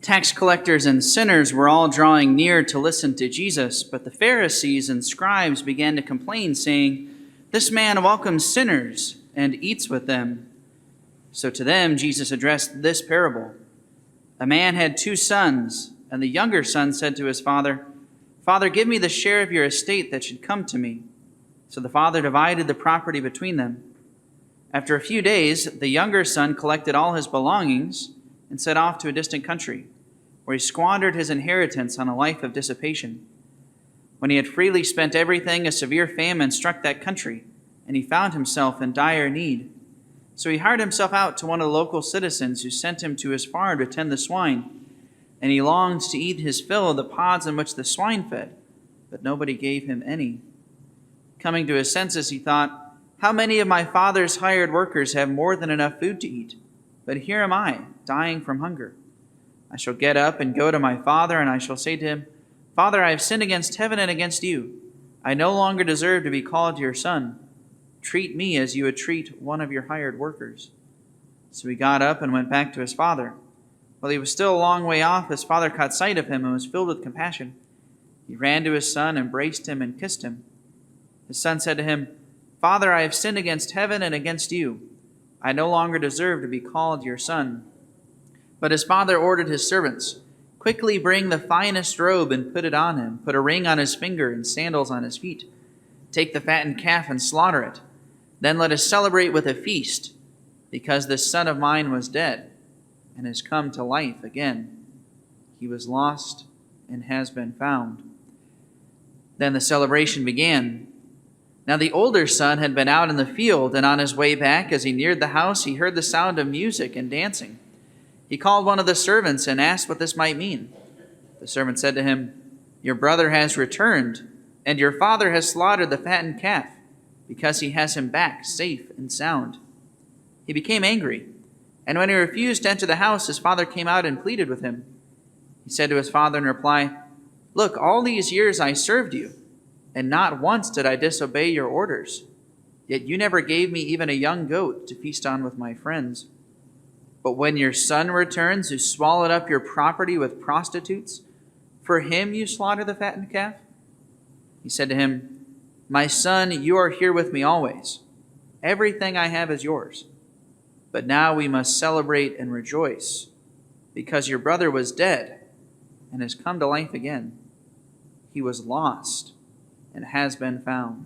Tax collectors and sinners were all drawing near to listen to Jesus, but the Pharisees and scribes began to complain, saying, "This man welcomes sinners and eats with them." So to them Jesus addressed this parable. A man had 2 sons, and the younger son said to his father, "Father, give me the share of your estate that should come to me." So the father divided the property between them. After a few days, the younger son collected all his belongings and set off to a distant country, where he squandered his inheritance on a life of dissipation. When he had freely spent everything, a severe famine struck that country, and he found himself in dire need. So he hired himself out to one of the local citizens, who sent him to his farm to tend the swine. And he longed to eat his fill of the pods in which the swine fed, but nobody gave him any. Coming to his senses, he thought, "How many of my father's hired workers have more than enough food to eat? But here am I, dying from hunger. I shall get up and go to my father, and I shall say to him, 'Father, I have sinned against heaven and against you. I no longer deserve to be called your son. Treat me as you would treat one of your hired workers.' So he got up and went back to his father. While he was still a long way off, his father caught sight of him and was filled with compassion. He ran to his son, embraced him, and kissed him. His son said to him, 'Father, I have sinned against heaven and against you. I no longer deserve to be called your son.' But his father ordered his servants, 'Quickly bring the finest robe and put it on him. Put a ring on his finger and sandals on his feet. Take the fattened calf and slaughter it. Then let us celebrate with a feast, because this son of mine was dead and has come to life again. He was lost and has been found.' Then the celebration began. Now the older son had been out in the field, and on his way back, as he neared the house, he heard the sound of music and dancing. He called one of the servants and asked what this might mean. The servant said to him, 'Your brother has returned, and your father has slaughtered the fattened calf, because he has him back safe and sound.' He became angry, and when he refused to enter the house, his father came out and pleaded with him. He said to his father in reply, 'Look, all these years I served you, and not once did I disobey your orders. Yet you never gave me even a young goat to feast on with my friends. But when your son returns, who swallowed up your property with prostitutes, for him you slaughter the fattened calf?' He said to him, 'My son, you are here with me always. Everything I have is yours. But now we must celebrate and rejoice, because your brother was dead and has come to life again. He was lost and has been found.'"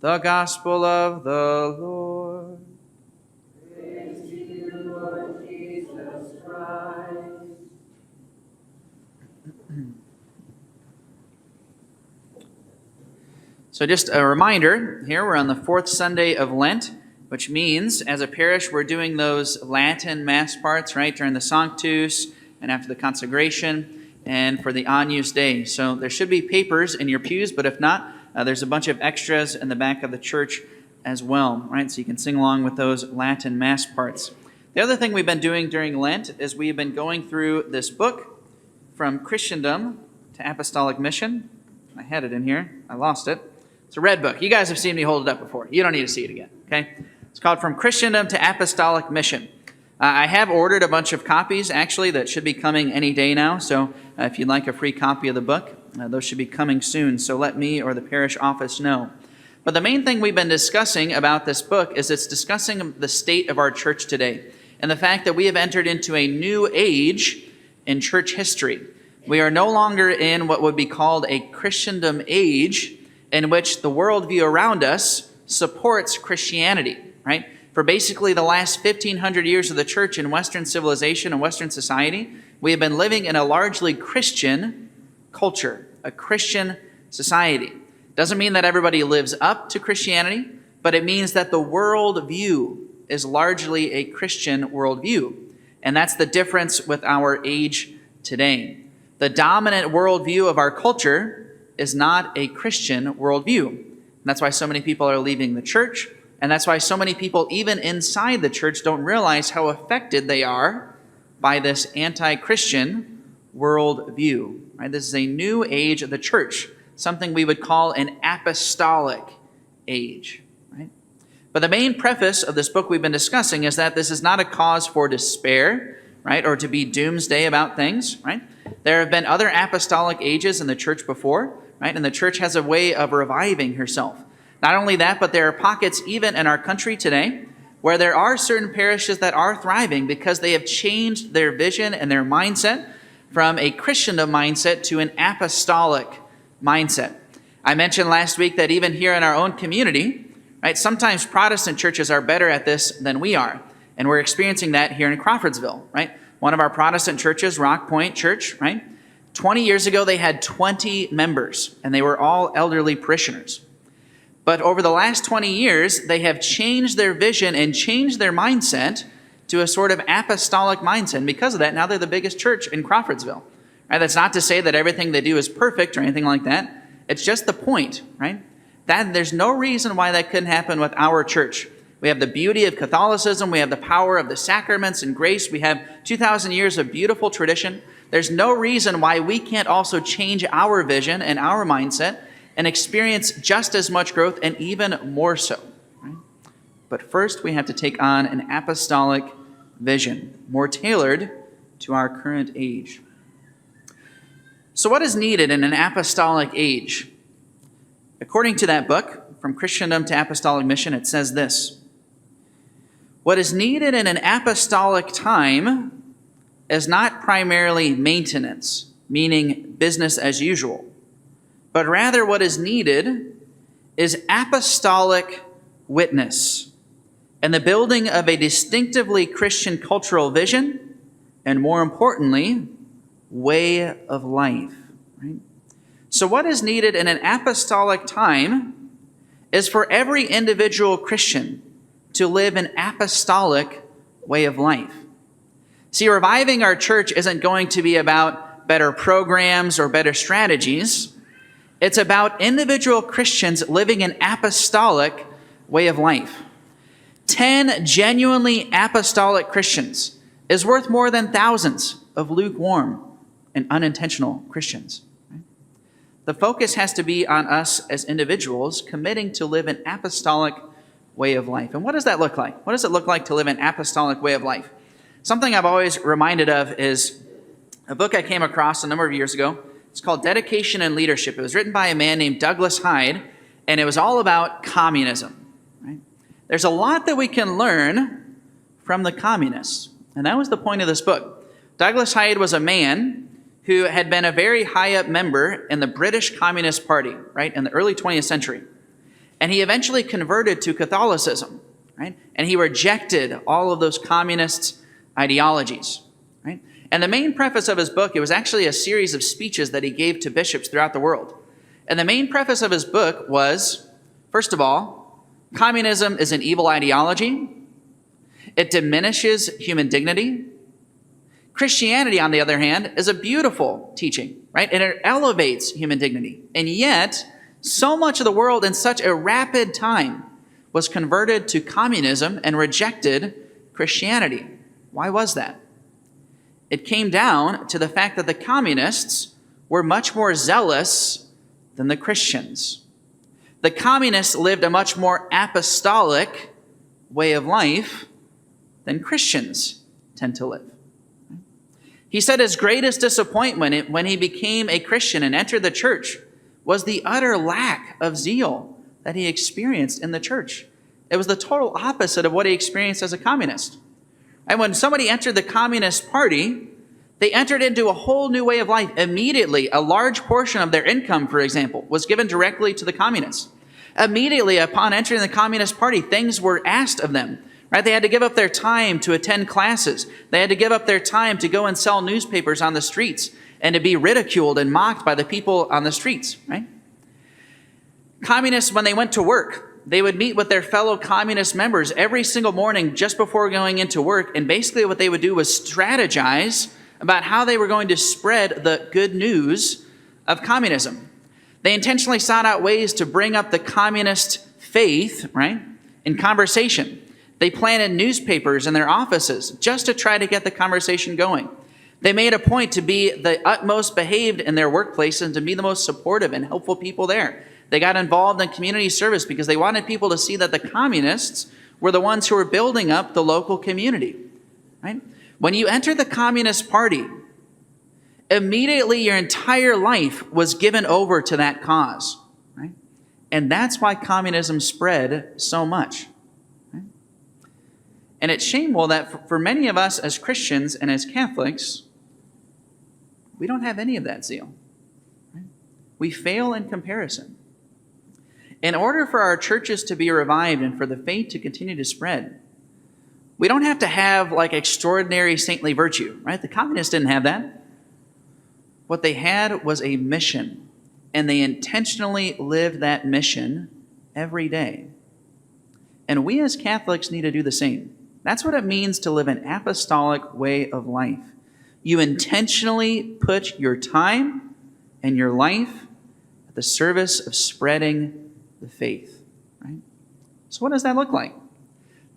The Gospel of the Lord. Praise to you, Lord Jesus Christ. So just a reminder, here we're on the 4th Sunday of Lent, which means as a parish we're doing those Latin Mass parts, right, during the Sanctus and after the consecration and for the Agnus Dei. So there should be papers in your pews, but if not, there's a bunch of extras in the back of the church as well, right? So you can sing along with those Latin Mass parts. The other thing we've been doing during Lent is we've been going through this book, From Christendom to Apostolic Mission. I had it in here. I lost it. It's a red book. You guys have seen me hold it up before. You don't need to see it again, okay? It's called From Christendom to Apostolic Mission. I have ordered a bunch of copies, actually, that should be coming any day now. So if you'd like a free copy of the book, those should be coming soon. So let me or the parish office know. But the main thing we've been discussing about this book is it's discussing the state of our church today and the fact that we have entered into a new age in church history. We are no longer in what would be called a Christendom age, in which the worldview around us supports Christianity, right? For basically the last 1,500 years of the church in Western civilization and Western society, we have been living in a largely Christian culture, a Christian society. Doesn't mean that everybody lives up to Christianity, but it means that the worldview is largely a Christian worldview. And that's the difference with our age today. The dominant worldview of our culture is not a Christian worldview. And that's why so many people are leaving the church. And that's why so many people, even inside the church, don't realize how affected they are by this anti-Christian worldview. Right? This is a new age of the church, something we would call an apostolic age. Right? But the main preface of this book we've been discussing is that this is not a cause for despair. right? Or to be doomsday about things, right? There have been other apostolic ages in the church before, right? And the church has a way of reviving herself. Not only that, but there are pockets even in our country today where there are certain parishes that are thriving because they have changed their vision and their mindset from a Christendom mindset to an apostolic mindset. I mentioned last week that even here in our own community, right, sometimes Protestant churches are better at this than we are. And we're experiencing that here in Crawfordsville, right? One of our Protestant churches, Rock Point Church, right? 20 years ago, they had 20 members, and they were all elderly parishioners. But over the last 20 years, they have changed their vision and changed their mindset to a sort of apostolic mindset. And because of that, now they're the biggest church in Crawfordsville. Right? That's not to say that everything they do is perfect or anything like that. It's just the point, right? That there's no reason why that couldn't happen with our church. We have the beauty of Catholicism. We have the power of the sacraments and grace. We have 2,000 years of beautiful tradition. There's no reason why we can't also change our vision and our mindset and experience just as much growth and even more so. Right? But first, we have to take on an apostolic vision, more tailored to our current age. So what is needed in an apostolic age? According to that book, From Christendom to Apostolic Mission, it says this: what is needed in an apostolic time is not primarily maintenance, meaning business as usual, but rather what is needed is apostolic witness and the building of a distinctively Christian cultural vision, and more importantly, way of life. Right? So what is needed in an apostolic time is for every individual Christian to live an apostolic way of life. See, reviving our church isn't going to be about better programs or better strategies. It's about individual Christians living an apostolic way of life. 10 genuinely apostolic Christians is worth more than thousands of lukewarm and unintentional Christians. The focus has to be on us as individuals committing to live an apostolic way of life. And what does that look like? What does it look like to live an apostolic way of life? Something I've always reminded of is a book I came across a number of years ago. It's called Dedication and Leadership. It was written by a man named Douglas Hyde, and it was all about communism. Right? There's a lot that we can learn from the communists, and that was the point of this book. Douglas Hyde was a man who had been a very high-up member in the British Communist Party, right, in the early 20th century. And he eventually converted to Catholicism, right? And he rejected all of those communist ideologies, right? And the main preface of his book, it was actually a series of speeches that he gave to bishops throughout the world. And the main preface of his book was, first of all, communism is an evil ideology. It diminishes human dignity. Christianity, on the other hand, is a beautiful teaching, right? And it elevates human dignity. And yet, so much of the world in such a rapid time was converted to communism and rejected Christianity. Why was that? It came down to the fact that the communists were much more zealous than the Christians. The communists lived a much more apostolic way of life than Christians tend to live. He said his greatest disappointment when he became a Christian and entered the church was the utter lack of zeal that he experienced in the church. It was the total opposite of what he experienced as a communist. And when somebody entered the Communist Party, they entered into a whole new way of life immediately. A large portion of their income, for example, was given directly to the communists. Immediately upon entering the Communist Party, things were asked of them. Right? They had to give up their time to attend classes. They had to give up their time to go and sell newspapers on the streets and to be ridiculed and mocked by the people on the streets. Right? Communists, when they went to work, they would meet with their fellow communist members every single morning just before going into work. And basically what they would do was strategize about how they were going to spread the good news of communism. They intentionally sought out ways to bring up the communist faith, right, in conversation. They planted newspapers in their offices just to try to get the conversation going. They made a point to be the utmost behaved in their workplace and to be the most supportive and helpful people there. They got involved in community service because they wanted people to see that the communists were the ones who were building up the local community. Right? When you enter the Communist Party, immediately your entire life was given over to that cause, right? And that's why communism spread so much. Right? And it's shameful that for many of us as Christians and as Catholics, we don't have any of that zeal. Right? We fail in comparison. In order for our churches to be revived and for the faith to continue to spread, we don't have to have like extraordinary saintly virtue, right? The communists didn't have that. What they had was a mission, and they intentionally lived that mission every day. And we as Catholics need to do the same. That's what it means to live an apostolic way of life. You intentionally put your time and your life at the service of spreading the faith, right? So what does that look like?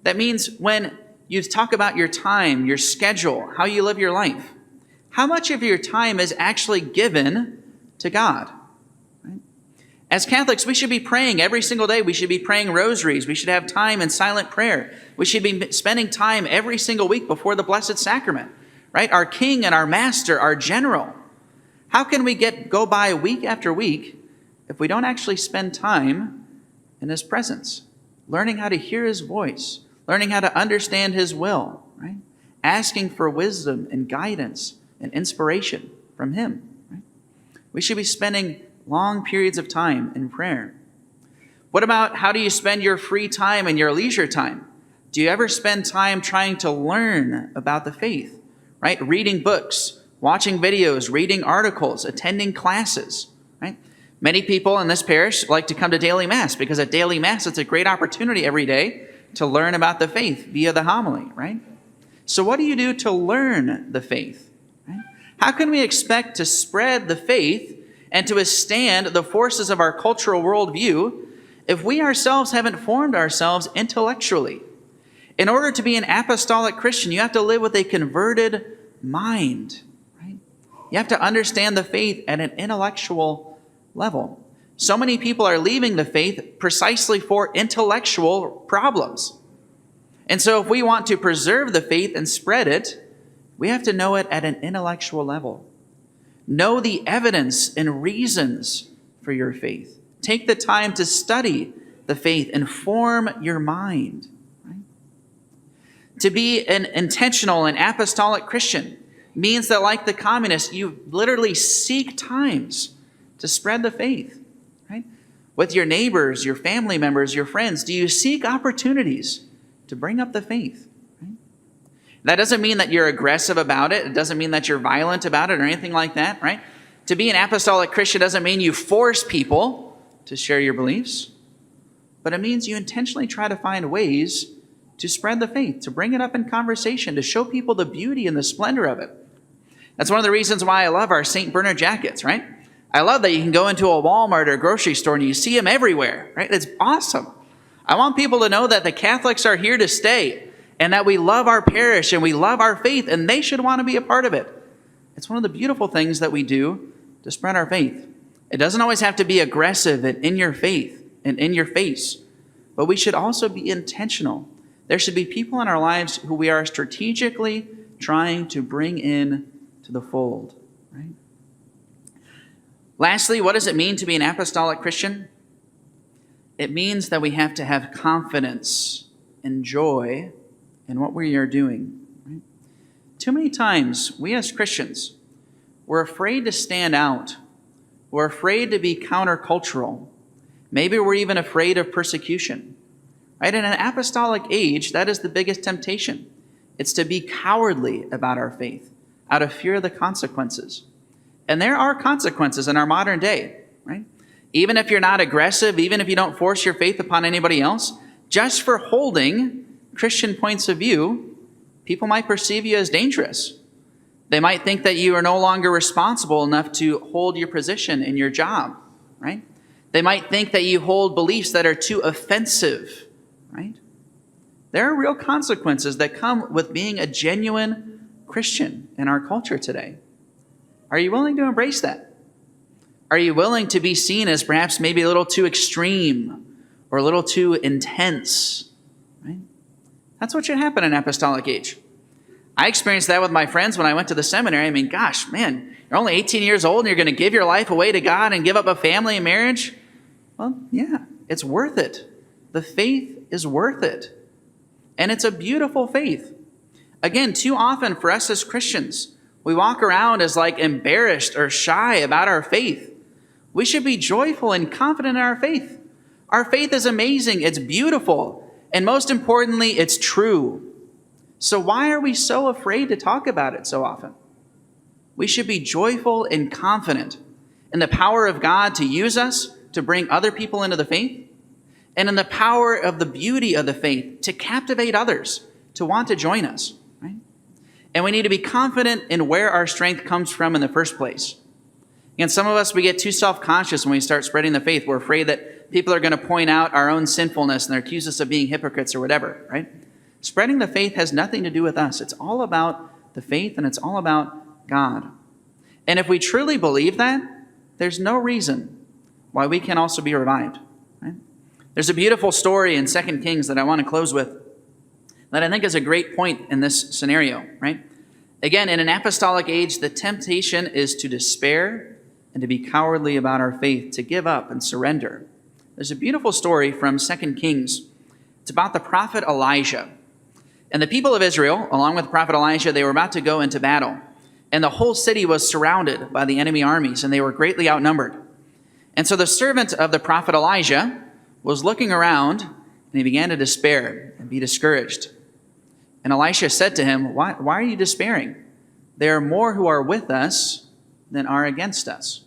That means when you talk about your time, your schedule, how you live your life, how much of your time is actually given to God? Right? As Catholics, we should be praying every single day. We should be praying rosaries. We should have time in silent prayer. We should be spending time every single week before the Blessed Sacrament, right? Our King and our Master, our General. How can we go by week after week if we don't actually spend time in His presence, learning how to hear His voice, learning how to understand His will, right? Asking for wisdom and guidance and inspiration from Him, right? We should be spending long periods of time in prayer. What about how do you spend your free time and your leisure time? Do you ever spend time trying to learn about the faith, right? Reading books, watching videos, reading articles, attending classes, right? Many people in this parish like to come to daily Mass because at daily Mass, it's a great opportunity every day to learn about the faith via the homily, right? So what do you do to learn the faith? Right? How can we expect to spread the faith and to withstand the forces of our cultural worldview if we ourselves haven't formed ourselves intellectually? In order to be an apostolic Christian, you have to live with a converted mind, right? You have to understand the faith at an intellectual level. So many people are leaving the faith precisely for intellectual problems. And so if we want to preserve the faith and spread it, we have to know it at an intellectual level. Know the evidence and reasons for your faith. Take the time to study the faith and form your mind. Right? To be an intentional and apostolic Christian means that, like the communists, you literally seek times to spread the faith. Right? With your neighbors, your family members, your friends, do you seek opportunities to bring up the faith? Right? That doesn't mean that you're aggressive about it. It doesn't mean that you're violent about it or anything like that, right? To be an apostolic Christian doesn't mean you force people to share your beliefs, but it means you intentionally try to find ways to spread the faith, to bring it up in conversation, to show people the beauty and the splendor of it. That's one of the reasons why I love our St. Bernard jackets, right? I love that you can go into a Walmart or a grocery store and you see them everywhere, right? It's awesome. I want people to know that the Catholics are here to stay and that we love our parish and we love our faith and they should want to be a part of it. It's one of the beautiful things that we do to spread our faith. It doesn't always have to be aggressive and in your faith and in your face, but we should also be intentional. There should be people in our lives who we are strategically trying to bring in to the fold, right? Lastly, what does it mean to be an apostolic Christian? It means that we have to have confidence and joy in what we are doing. Right? Too many times, we as Christians, we're afraid to stand out. We're afraid to be countercultural. Maybe we're even afraid of persecution. Right? In an apostolic age, that is the biggest temptation. It's to be cowardly about our faith, out of fear of the consequences. And there are consequences in our modern day, right? Even if you're not aggressive, even if you don't force your faith upon anybody else, just for holding Christian points of view, people might perceive you as dangerous. They might think that you are no longer responsible enough to hold your position in your job, right? They might think that you hold beliefs that are too offensive, right? There are real consequences that come with being a genuine Christian in our culture today. Are you willing to embrace that? Are you willing to be seen as perhaps maybe a little too extreme or a little too intense? Right? That's what should happen in apostolic age. I experienced that with my friends when I went to the seminary. I mean, gosh, man, you're only 18 years old and you're going to give your life away to God and give up a family and marriage? Well, yeah, it's worth it. The faith is worth it. And it's a beautiful faith. Again, too often for us as Christians, we walk around as like embarrassed or shy about our faith. We should be joyful and confident in our faith. Our faith is amazing. It's beautiful. And most importantly, it's true. So why are we so afraid to talk about it so often? We should be joyful and confident in the power of God to use us to bring other people into the faith, and in the power of the beauty of the faith to captivate others to want to join us, right? And we need to be confident in where our strength comes from in the first place. And some of us, we get too self-conscious when we start spreading the faith. We're afraid that people are going to point out our own sinfulness and accuse us of being hypocrites or whatever, right? Spreading the faith has nothing to do with us. It's all about the faith, and it's all about God. And if we truly believe that, there's no reason why we can also be revived, right? There's a beautiful story in 2 Kings that I want to close with that I think is a great point in this scenario, right? Again, in an apostolic age, the temptation is to despair and to be cowardly about our faith, to give up and surrender. There's a beautiful story from 2 Kings. It's about the prophet Elijah. And the people of Israel, along with the prophet Elijah, they were about to go into battle. And the whole city was surrounded by the enemy armies, and they were greatly outnumbered. And so the servant of the prophet Elijah was looking around, and he began to despair and be discouraged. And Elisha said to him, why are you despairing? There are more who are with us than are against us.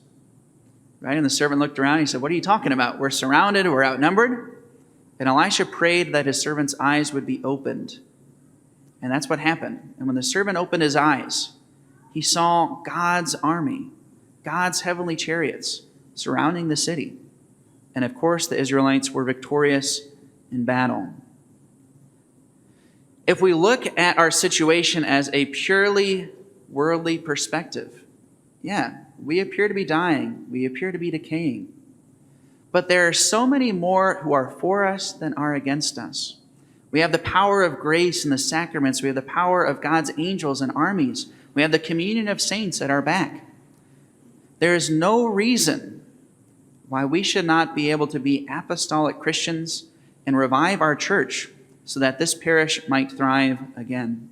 Right? And the servant looked around, and he said, what are you talking about? We're surrounded, we're outnumbered. And Elisha prayed that his servant's eyes would be opened. And that's what happened. And when the servant opened his eyes, he saw God's army, God's heavenly chariots surrounding the city. And of course, the Israelites were victorious in battle. If we look at our situation as a purely worldly perspective, yeah, we appear to be dying. We appear to be decaying. But there are so many more who are for us than are against us. We have the power of grace and the sacraments. We have the power of God's angels and armies. We have the communion of saints at our back. There is no reason why we should not be able to be apostolic Christians and revive our church so that this parish might thrive again.